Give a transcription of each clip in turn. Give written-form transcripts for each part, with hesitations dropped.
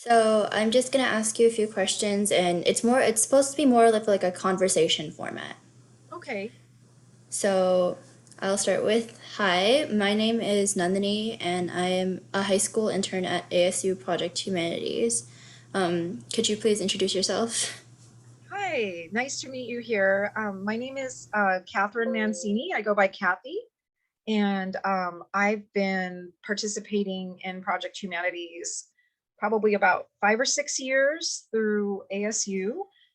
So I'm just gonna ask you a few questions, and it's supposed to be more like a conversation format. Okay. So I'll start with, hi, my name is Nandini, and I am a high school intern at ASU Project Humanities. Could you please introduce yourself? Hi, nice to meet you here. My name is Catherine Mancini. I go by Cathie, and I've been participating in Project Humanities probably about 5 or 6 years through ASU.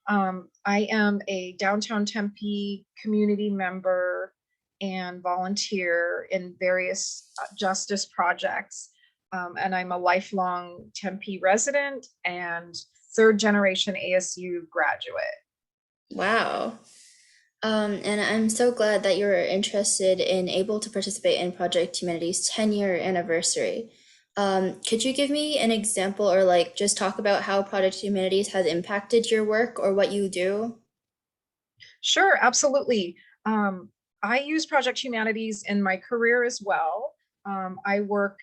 I am a downtown Tempe community member and volunteer in various justice projects. And I'm a lifelong Tempe resident and third generation ASU graduate. Wow. And I'm so glad that you're interested and able to participate in Project Humanity's 10-year anniversary. Could you give me an example or like just talk about how Project Humanities has impacted your work or what you do? Sure, absolutely. Um, I use Project Humanities in my career as well. I work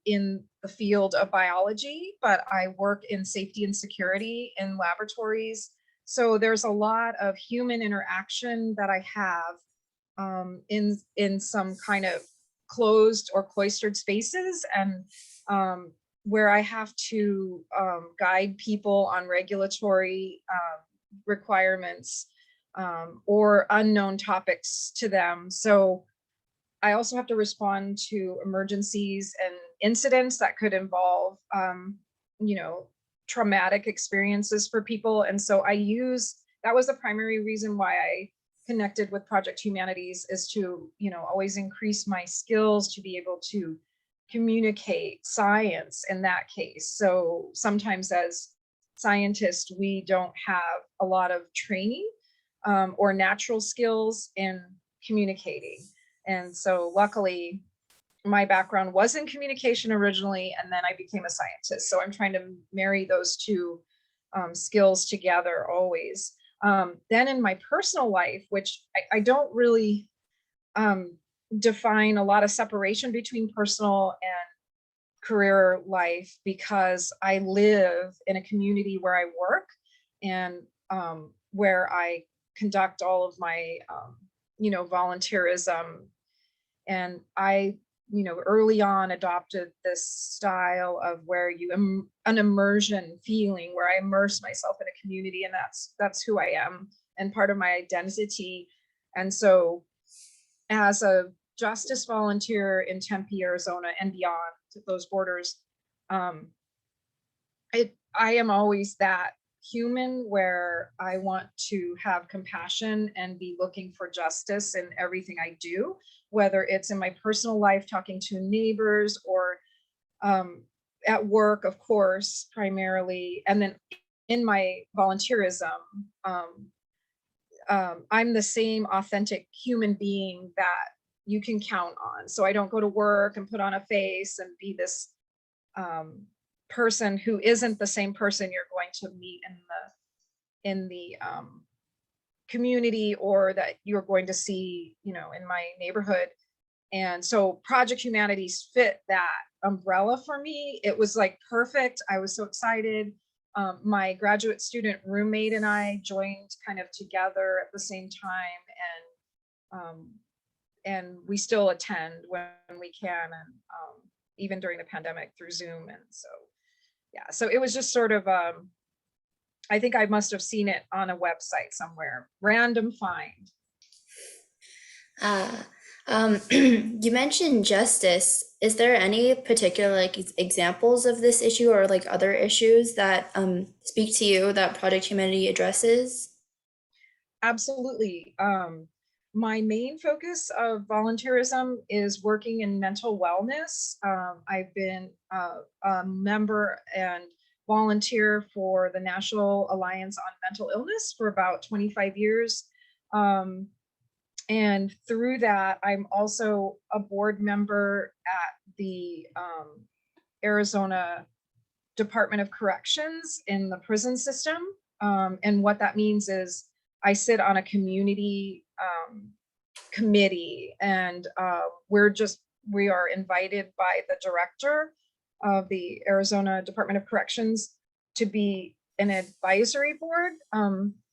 in the field of biology, but I work in safety and security in laboratories. So there's a lot of human interaction that I have in some kind of closed or cloistered spaces, and where I have to guide people on regulatory requirements or unknown topics to them. So I also have to respond to emergencies and incidents that could involve, you know, traumatic experiences for people. And so that was the primary reason why I connected with Project Humanities, is to, always increase my skills to be able to communicate science in that case. So sometimes as scientists, we don't have a lot of training or natural skills in communicating. And so luckily, my background was in communication originally, and then I became a scientist. So I'm trying to marry those two skills together always. Then in my personal life, which I don't really um, define a lot of separation between personal and career life, because I live in a community where I work and where I conduct all of my, volunteerism. And I, early on adopted this style of where an immersion feeling where I immerse myself in a community, and that's who I am and part of my identity. And so as a justice volunteer in Tempe, Arizona, and beyond to those borders, um, I am always that human where I want to have compassion and be looking for justice in everything I do, whether it's in my personal life, talking to neighbors, or um, at work, of course, primarily, and then in my volunteerism. Um, I'm the same authentic human being that you can count on. So I don't go to work and put on a face and be this um, person who isn't the same person you're going to meet in the community, or that you're going to see, in my neighborhood. And so Project Humanities fit that umbrella for me. It was like perfect. I was so excited. My graduate student roommate and I joined kind of together at the same time, and we still attend when we can, and even during the pandemic through Zoom. And so, yeah, so it was just sort of, I think I must have seen it on a website somewhere, random find. Ah, you mentioned justice. Is there any particular like examples of this issue or like other issues that speak to you that Project Humanity addresses? Absolutely. My main focus of volunteerism is working in mental wellness. I've been a member and volunteer for the National Alliance on Mental Illness for about 25 years. Um, and through that, I'm also a board member at the Arizona Department of Corrections in the prison system. And what that means is I sit on a community committee, and we are invited by the director of the Arizona Department of Corrections to be an advisory board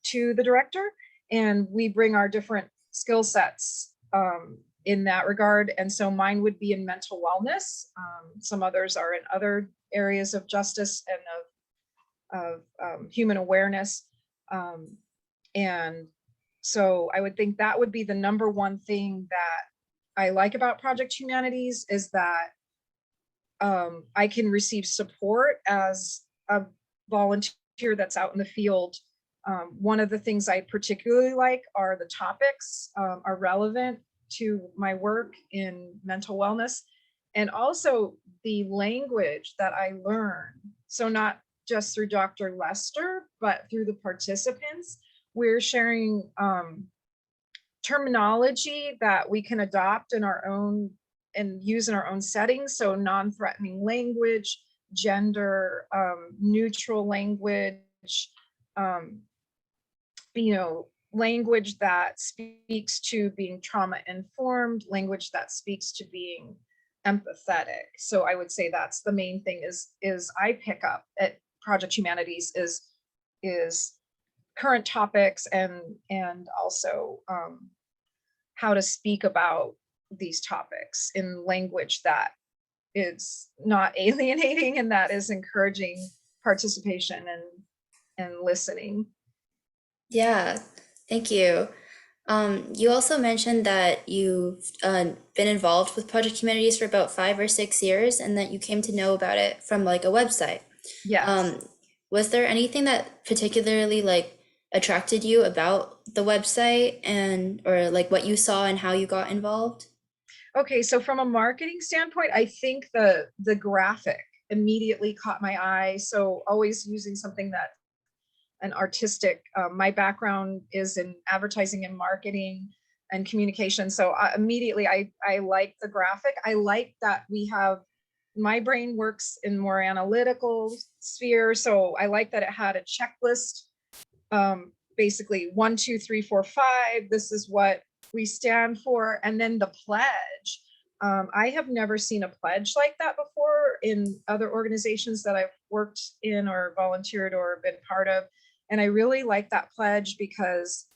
to the director. And we bring our different skill sets in that regard. And so mine would be in mental wellness. Some others are in other areas of justice and of human awareness. And so I would think that would be the number one thing that I like about Project Humanities, is that I can receive support as a volunteer that's out in the field. One of the things I particularly like are the topics are relevant to my work in mental wellness, and also the language that I learn. So not just through Dr. Lester, but through the participants. We're sharing terminology that we can adopt in our own and use in our own settings. So non-threatening language, gender neutral language, language that speaks to being trauma informed, language that speaks to being empathetic. So I would say that's the main thing is I pick up at Project Humanities is current topics and also how to speak about these topics in language that is not alienating and that is encouraging participation and listening. Yeah, thank you. You also mentioned that you've been involved with Project Humanities for about 5 or 6 years, and that you came to know about it from like a website. Yes. Was there anything that particularly like attracted you about the website, and or like what you saw and how you got involved? Okay, so from a marketing standpoint, I think the graphic immediately caught my eye. So always using something that an artistic, my background is in advertising and marketing and communication. So immediately I like the graphic. I like that we have, my brain works in more analytical sphere. So I like that it had a checklist, basically 1, 2, 3, 4, 5. This is what we stand for. And then the pledge. I have never seen a pledge like that before in other organizations that I've worked in or volunteered or been part of. And I really like that pledge because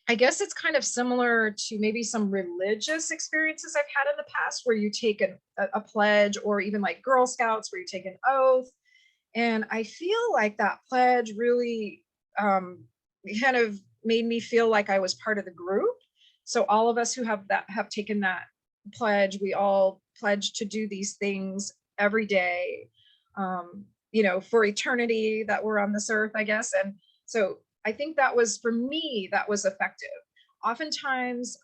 I guess it's kind of similar to maybe some religious experiences I've had in the past where you take a pledge, or even like Girl Scouts where you take an oath. And I feel like that pledge really kind of made me feel like I was part of the group. So all of us who have taken that pledge, we all pledge to do these things every day, for eternity that we're on this earth, I guess. And so I think that was, for me, that was effective. Oftentimes,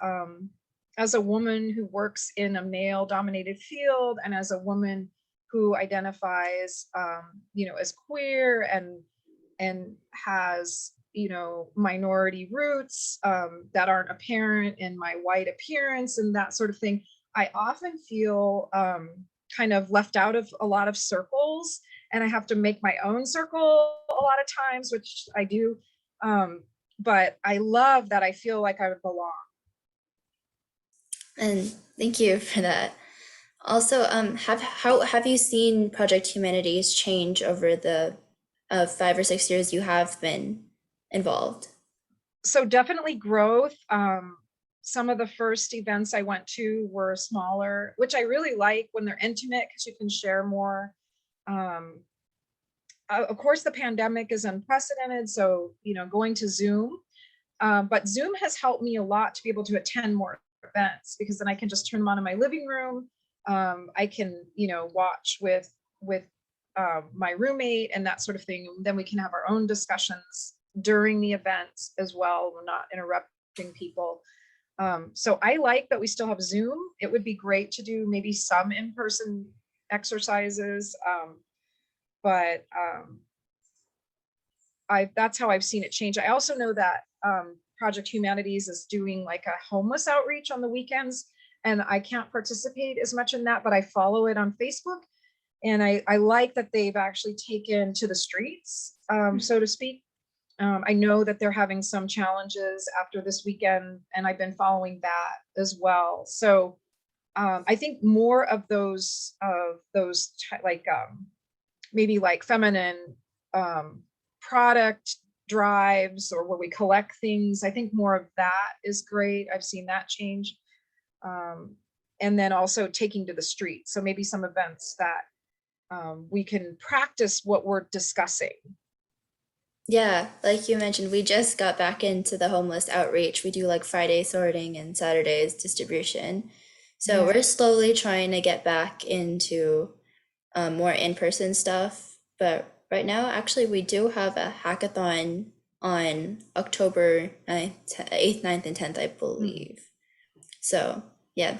as a woman who works in a male dominated field, and as a woman who identifies, as queer and has, minority roots that aren't apparent in my white appearance and that sort of thing, I often feel kind of left out of a lot of circles, and I have to make my own circle a lot of times, which I do. But I love that I feel like I belong. And thank you for that. Also, have you seen Project Humanities change over the 5 or 6 years you have been involved? So definitely growth. Some of the first events I went to were smaller, which I really like when they're intimate because you can share more. Of course, the pandemic is unprecedented, so going to Zoom, but Zoom has helped me a lot to be able to attend more events, because then I can just turn them on in my living room. I can watch with my roommate and that sort of thing. And then we can have our own discussions during the events as well. We're not interrupting people. So I like that we still have Zoom. It would be great to do maybe some in-person exercises, but that's how I've seen it change. I also know that Project Humanities is doing like a homeless outreach on the weekends, and I can't participate as much in that, but I follow it on Facebook. And I like that they've actually taken to the streets, so to speak. I know that they're having some challenges after this weekend, and I've been following that as well. So I think more of like maybe like feminine product drives, or where we collect things. I think more of that is great. I've seen that change. Um, and then also taking to the street. So maybe some events that we can practice what we're discussing. Yeah, like you mentioned, we just got back into the homeless outreach. We do like Friday sorting and Saturdays distribution. So Yeah, we're slowly trying to get back into more in-person stuff. But right now, actually, we do have a hackathon on October 9th, 8th, 9th, and 10th, I hmm, believe. So yeah, great.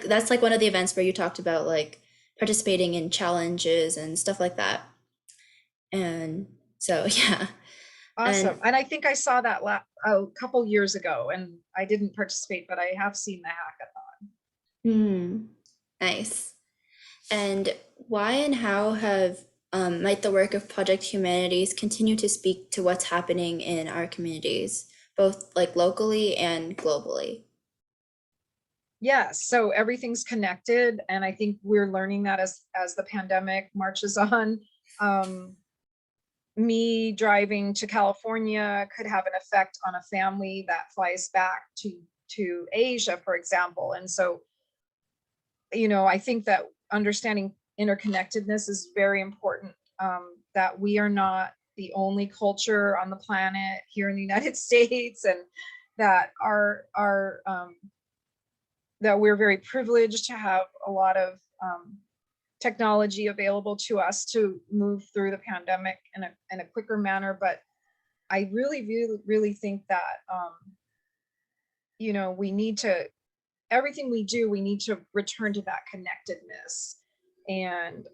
that's like one of the events where you talked about like participating in challenges and stuff like that. And so yeah. And Awesome. And I think I saw that a couple years ago, and I didn't participate, but I have seen the hackathon. hmm, nice. And why and how have might the work of Project Humanities continue to speak to what's happening in our communities, both like locally and globally? Yes, so everything's connected, and I think we're learning that as the pandemic marches on. Um, Me driving to California could have an effect on a family that flies back to Asia, for example. And so, I think that understanding interconnectedness is very important. That we are not the only culture on the planet here in the United States, and that that we're very privileged to have a lot of technology available to us to move through the pandemic in a quicker manner. But I really think that we need to, everything we do, we need to return to that connectedness. And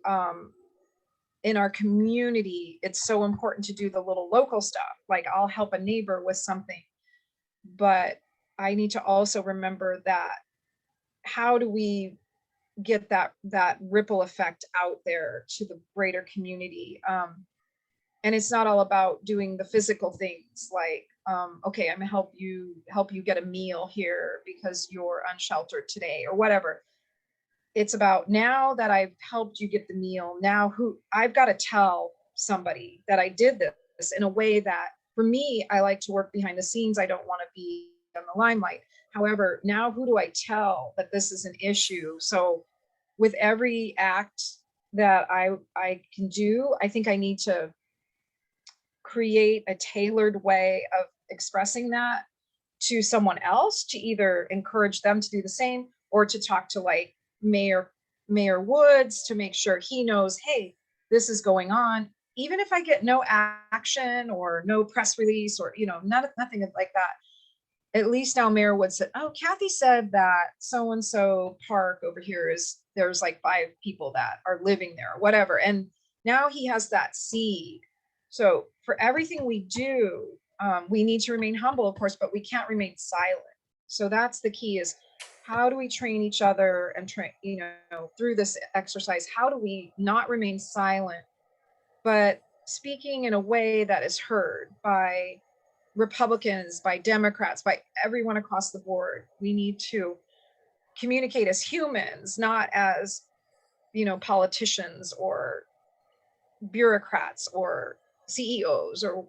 in our community, it's so important to do the little local stuff. Like, I'll help a neighbor with something, but I need to also remember that, how do we get that ripple effect out there to the greater community? And it's not all about doing the physical things, like, okay, I'm gonna help you get a meal here because you're unsheltered today, or whatever. It's about, now that I've helped you get the meal, now who I've got to tell somebody that I did this in a way that, for me, I like to work behind the scenes. I don't want to be in the limelight. However, now who do I tell that this is an issue? So with every act that I can do, I think I need to create a tailored way of expressing that to someone else, to either encourage them to do the same, or to talk to, like, Mayor Woods, to make sure he knows, hey, this is going on. Even if I get no action or no press release, or nothing like that, at least now Mayor Woods said, oh, Cathie said that so and so park over here there's like 5 people that are living there, or whatever. And now he has that seed. So for everything we do, we need to remain humble, of course, but we can't remain silent. So that's the key: is how do we train each other and train, through this exercise, how do we not remain silent, but speaking in a way that is heard by Republicans, by Democrats, by everyone across the board. We need to communicate as humans, not as, politicians or bureaucrats or CEOs, or,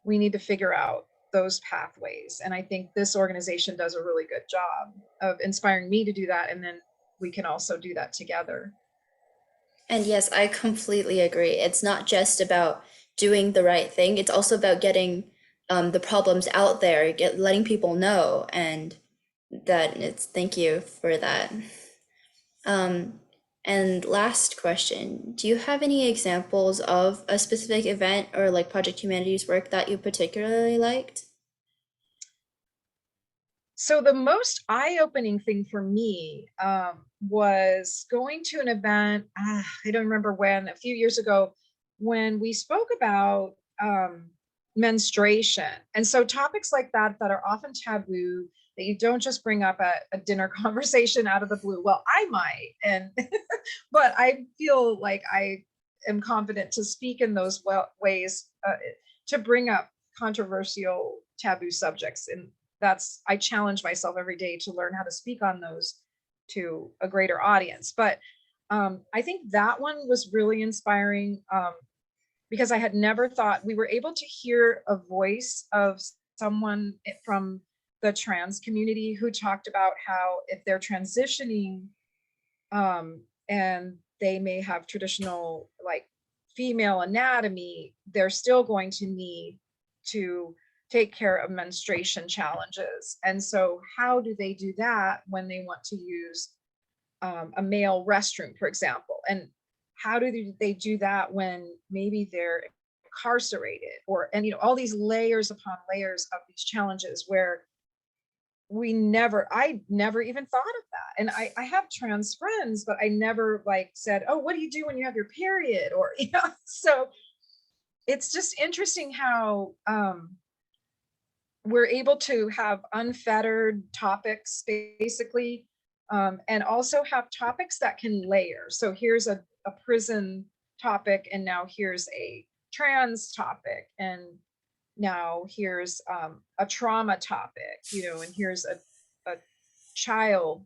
we need to figure out those pathways. And I think this organization does a really good job of inspiring me to do that. And then we can also do that together. And yes, I completely agree. It's not just about doing the right thing, it's also about getting the problems out there, letting people know, and that it's thank you for that. Um, and last question, do you have any examples of a specific event or like Project Humanities work that you particularly liked? So the most eye-opening thing for me was going to an event. I don't remember when, a few years ago, when we spoke about menstruation. And so topics like that are often taboo, that you don't just bring up at a dinner conversation out of the blue. Well, I might, and but I feel like I am confident to speak in those ways, to bring up controversial, taboo subjects. And I challenge myself every day to learn how to speak on those. to a greater audience. But I think that one was really inspiring, because I had never thought we were able to hear a voice of someone from the trans community who talked about how if they're transitioning, and they may have traditional like female anatomy, they're still going to need to take care of menstruation challenges. And so how do they do that when they want to use a male restroom, for example? And how do they do that when maybe they're incarcerated, or, and all these layers upon layers of these challenges where I never even thought of that. And I have trans friends, but I never like said, oh, what do you do when you have your period? Or, so it's just interesting how we're able to have unfettered topics, basically, and also have topics that can layer. So here's a prison topic, and now here's a trans topic, and now here's a trauma topic, and here's a child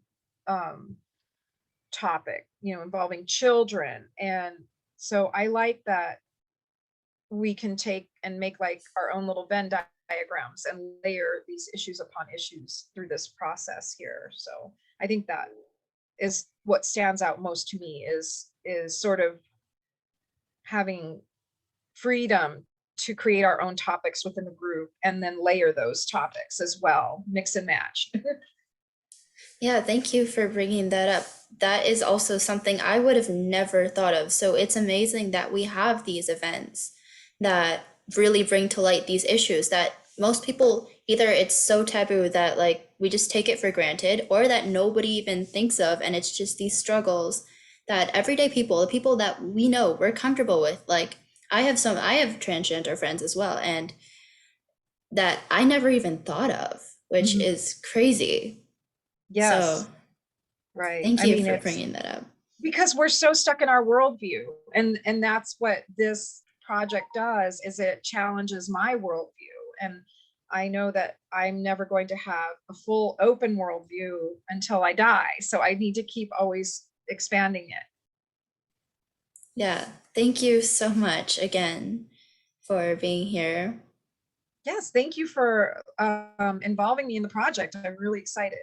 topic, involving children. And so I like that we can take and make like our own little Venn diagrams and layer these issues upon issues through this process here. So I think that is what stands out most to me, is sort of having freedom to create our own topics within the group and then layer those topics as well, mix and match. Yeah, thank you for bringing that up. That is also something I would have never thought of. So it's amazing that we have these events that really bring to light these issues that most people, either it's so taboo that like we just take it for granted, or that nobody even thinks of, and it's just these struggles that everyday people, the people that we know, we're comfortable with. Like I have transgender friends as well, and that I never even thought of, which Mhm. is crazy. So Yes, right. thank I you mean, for it's bringing that up. because we're so stuck in our worldview, and that's what this project does, is it challenges my worldview. And I know that I'm never going to have a full open worldview until I die, so I need to keep always expanding it. Yeah, thank you so much again for being here. Yes, thank you for involving me in the project. I'm really excited.